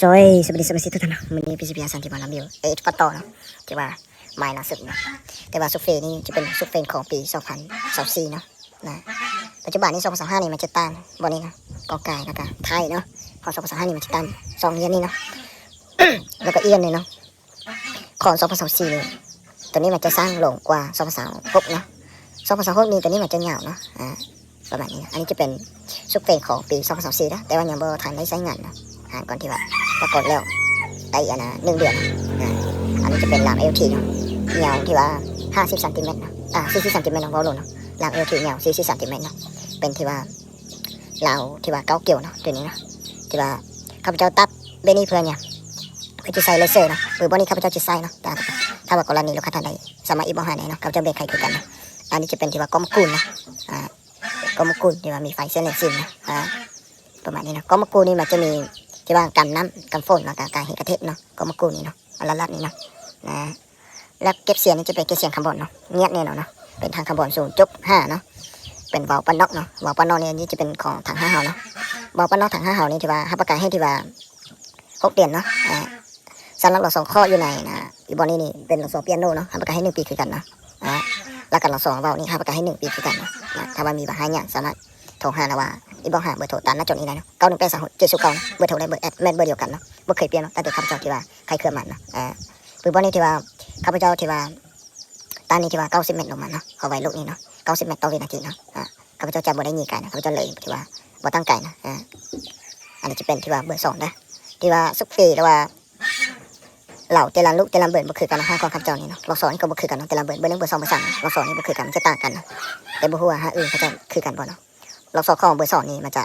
สวัสดีทุกท่านนะวันนี้พี่สิพิยาสันติบาลามิวปัตโตนะที่ว่าไม้ล่าสุดนะแต่ว่าซุปเฟนี่จะเป็นซุปเฟนของปี2024นะปัจจุบันนี้2025นี่มันจะตั้งบนนี้นะกอไก่แล้วก็ไทยเนาะพอ2025นี่มันจะตั้ง2เยียนนี่เนาะ แล้วก็เอียนเลยเนาะของ2024นี่ตัวนี้มันจะสร้างหลงกว่า2026เนาะ2026นี่ตัวนี้มันจะเหงาเนาะประมาณนี้นะอันนี้จะเป็นซุปเฟนของปี2024นะแต่ว่ายังบ่ทันได้ใช้งานนะก่อนที่ว่าปรากฏแล้วได้1 เดือนอันนี้จะเป็นราง LT เนาะยาวที่ว่า50 ซนเนาะ40 ซนเนาะวอลลุ่มเนาะราง LT ยาว40 ซนเนาะเป็นที่ว่าเราที่ว่าเก้าเกี่ยวเนาะตัวนี้เนาะที่ว่าข้าพเจ้าตัดเบนี่เพื่อนเนี่ยเพื่อจะใส่เลเซอร์เนาะหรือบนนี้ข้าพเจ้าจะใส่เนาะแต่ถ้าว่ากรณีลูกค้าท่านใดสามารถอีบอกหาไหนเนาะข้าพเจ้าเบรกใครคือกันนะอันนี้จะเป็นที่ว่าก้มกุลนะก้มกุลที่ว่ามีไฟเส้นเลนซินนะประมาณนี้นะก้มกุลนี่มันจะมีที่ว่ากันน้ำกันฝนแล้วก็การเห็นกระเทศเนาะก้มกุลนี่เนาะละลัดนี่เนาะแล้วเก็บเสียงนี่จะเป็นเก็บเสียงคาร์บอนเนาะเงียบเนี่ยเนาะเป็นทางคาร์บอน0.5เนาะเป็นวาล์วปนน็อกเนาะวาล์วปนน็อกเนี่ยนี่จะเป็นของถัง5 เฮาเนาะวาล์วปนน็อกถัง5 เฮานี่ที่ว่าให้ประกันให้ที่ว่า6 เดือนเนาะสำหรับเรา2 ข้ออยู่ในอีบอลนี่เป็นเรา2 เปียโนเนาะให้ประกันให้1 ปีคือกันนะแล้วกันเรา2 วาล์วนี่ให้ประกันให้1 ปีคือกันนะถ้าว่ามีปัญหาเนี่ยสามารถโทรหาเราว่าอีบอกหาเบอร์โทรตามหน้าจอนี้ได้เนาะ91836709เบอร์โทรได้เบอร์แอดแม่นเบอร์เดียวกันเนาะบ่เคยเปลี่ยนเนาะแต่ข้าพเจ้าที่ว่าใครเคลื่อนมันนะปืนบอลนี่ที่ว่าข้าพเจ้าที่ว่าตอนนี้ที่ว่า90 เมตรลงมาเนาะเอาไว้ลูกนี้เนาะ90 เมตรต่อวินาทีเนาะข้าพเจ้าจะบ่ได้ยิงไกลนะข้าพเจ้าเลยที่ว่าบ่ตั้งไกลนะอันนี้จะเป็นที่ว่าเบอร์2นะที่ว่าซุกฟีหรือว่าเหล่าเตลันลูกเตลันเบิร์นบ่คือกันนะของข้าพเจ้านี่เนาะเราสอนนี่ก็บ่คือกันเนาะเตลันเบิร์นเบอร์1เบอร์2เบอร์3เราสอนนี่บ่คือกันมันจะต่างกันนะแต่บ่ฮู้ว่าอื่นเขาจะคือกันบ่เนาะเราสอนของเบอร์2นี่มันจะ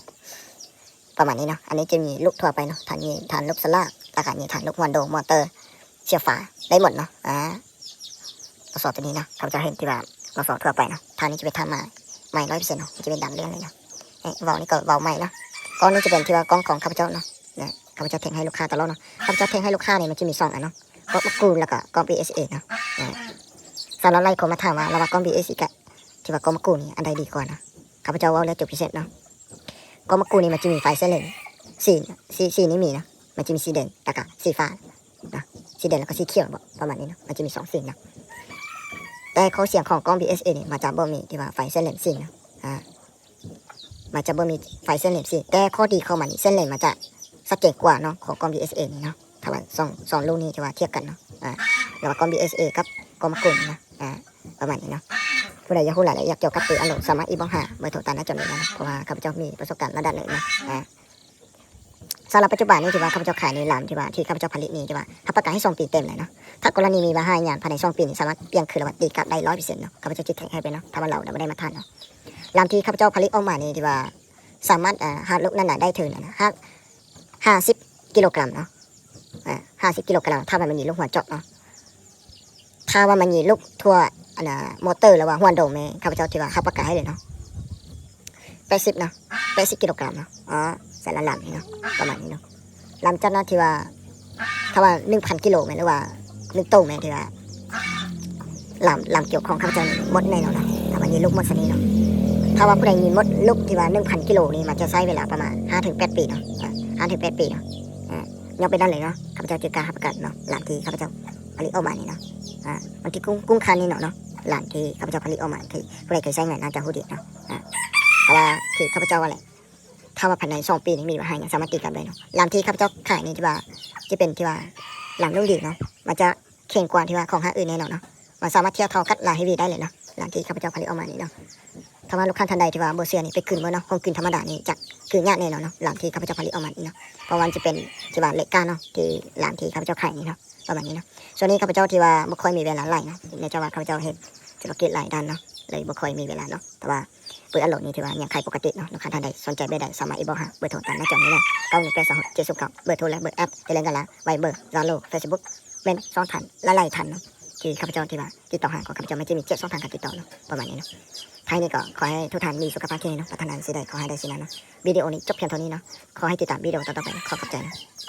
ประมาณนี้เนาะอันนี้จะมีลูกทั่วไปเนาะฐานลูกสลากแล้วก็มีฐานลูกวันโดมอเตอร์เสียบฝาได้หมดเนาะเราสอนตัวนี้นะข้าพเจ้าเห็นที่ว่าเราสอนทั่วไปเนาะฐานนี้จะเป็นฐานใหม่ 100% เนาะจะเป็นดำเรื่องเลยเนาะวอลนี่ก็วอลใหม่เนาะก้อนนี้จะเป็นที่ว่ากล้องของข้าพเจ้าเนาะข้าพเจ้าเทงให้ลูกค้าตลอดเนาะข้าพเจ้าเทงให้ลูกค้าเนี่ยมันจะมี2 อันเนาะกล้องกูแล้วก็กล้อง PSA เนาะสำหรับไล่คนมาถามว่าระหว่างกล้อง PSA กับที่ว่ากล้องกูนี่อันใดดีกว่านะข้าพเจ้าว่าแล้วจบพิเศษเนาะกล้องกูนี่มันจะมีไฟเส้นเลนสีนี่มีนะมันจะมีสีแดงแล้วก็สีฟ้านะสีแดงแล้วก็สีเขียวประมาณนี้เนาะมันจะมี2 สีนะแต่ข้อเสียงของกล้อง PSA นี่มันจะบ่มีที่ว่าไฟเส้นเลนสีนะมันจะบ่มีไฟเส้นเลนสีแต่ข้อดีของมันนี่เส้นเลนมันจะชัดเจนกว่าเนาะของกล้อง PSA นี่เนาะถ้าว่าสองลูกนี้จะว่าเทียบกันเนาะแล้วกล้อง PSA กับกล้องมะกรูดนะประมาณนี้เนาะผู้ใดอยากรู้รายละเอียดเกี่ยวกับปืนอารมณ์สามารถอีบ้องหาเบอร์โทรตามหน้าจอนี้นะเพราะว่าข้าพเจ้ามีประสบการณ์ระดับหนึ่งนะสำหรับปัจจุบันนี้ที่ว่าข้าพเจ้าขายในร้านที่ว่าที่ข้าพเจ้าผลิตนี่ที่ว่ารับประกันให้2 ปีเต็มเลยเนาะถ้ากรณีมีปัญหาอย่างภายใน2 ปีนี่สามารถเปลี่ยนคืนระวัติกลับได้ 100% เนาะข้าพเจ้าจิตแข็งให้ไปเนาะถ้าว่าเราไม่ได้มาทานเนาะร้านที่ข้าพเจ้าผลิตออกมานี่ที่ว่าสามารถหาลูกนั่นได้ถึงนะ50 กิโลกรัมเนาะ50 กิโลกรัมถ้ามันมีลูกหัวเจาะเนาะถ้าว่ามันมีลูกทั่วมอเตอร์หรือว่าหัวโดมเนี่ยข้าพเจ้าที่ว่ารับประกันให้เลยเนาะ80เนาะ80 กิโลกรัมเนาะใส่ละลำนี่เนาะประมาณนี้เนาะลำจัดเนาะที่ว่าถ้าว่า 1,000 กิโลหรือว่า1 โต้ที่ว่าลำเกี่ยวของข้าพเจ้าหมดในเนาะถ้ามันมีลูกหมดสนี้เนาะถ้าว่าผู้ใดมีมดลูกที่ว่า 1,000 กิโลนี่มันจะใช้เวลาประมาณ 5-8 ปีเนาะ5-8 ปีเนาะยังเป็นนั่นเลยเนาะข้าพเจ้าจะกล้ารับประกันเนาะหลานที่ข้าพเจ้าผลิตออกมานี่เนาะมันที่กุ้งคันนี่เนาะหลานที่ข้าพเจ้าผลิตออกมาที่ผู้ใดเคยใช้งานน่าจะรู้ดีเนาะเพราะว่าที่ข้าพเจ้าอะไรถ้าว่าภายใน2 ปีนี้มีปัญหาอย่างสามารถติดกันได้เนาะหลานที่ข้าพเจ้าขายนี่ที่ว่าจะเป็นที่ว่าหลานลูกดีเนาะมันจะเข่งกว่าที่ว่าของห้างอื่นแน่นอนเนาะมันสามารถเทียบเท่ากับลายให้วีได้เลยเนาะหลานที่ข้าพเจ้าผลิตออกมานี่เนาะถ้าว่าลูกค้าท่านใดที่ว่าโบเซียนี่ไปคืนเมื่อเนาะคงคืนธรรมดานี่จะคืนยากแน่นอนเนาะหลานที่ข้าพเจ้าผลิตออกมานี่เนาะเพราะวันจะเป็นที่ว่าเล็กก้าเนาะที่หลานที่ข้าพเจ้าขายนี่เนาะประมาณนี้เนาะส่วนนี้ข้าพเจ้าที่ว่าบ่ค่อยมีเวลาไล่นะในจังหวัดข้าพเจ้าเฮ็ดธุรกิจหลายด้านเนาะเลยบ่ค่อยมีเวลาเนาะแต่ว่าปืนอารมณ์นี่ที่ว่ายังขายปกติเนาะลูกค้าท่านใดสนใจเบอร์ใดสามารถอีบอกหาเบอร์โทรตามหน้าจอนี้เลย91826709เบอร์โทรและเบอร์แอปเทเลกันละไวเบอร์ซาโลเฟซบุ๊กเป็น2 ทันละไล่ทันเนาะที่ข้าพเจ้าที่ว่าติดต่อหาของข้าพเจ้าไม่จะมี7 ช่องทางการติดต่อเนาะประมาณนี้เนาะท้ายนี้ก็ขอให้ทุกท่านมีสุขภาพที่ดีเนาะพัฒนาสิ่งใดขอให้ได้สิ่งนั้นเนาะวิดีโอนี้จบเพียงเท่านี้เนาะขอให้ติดตามวิดีโอต่อๆไปขอขอบใจนะ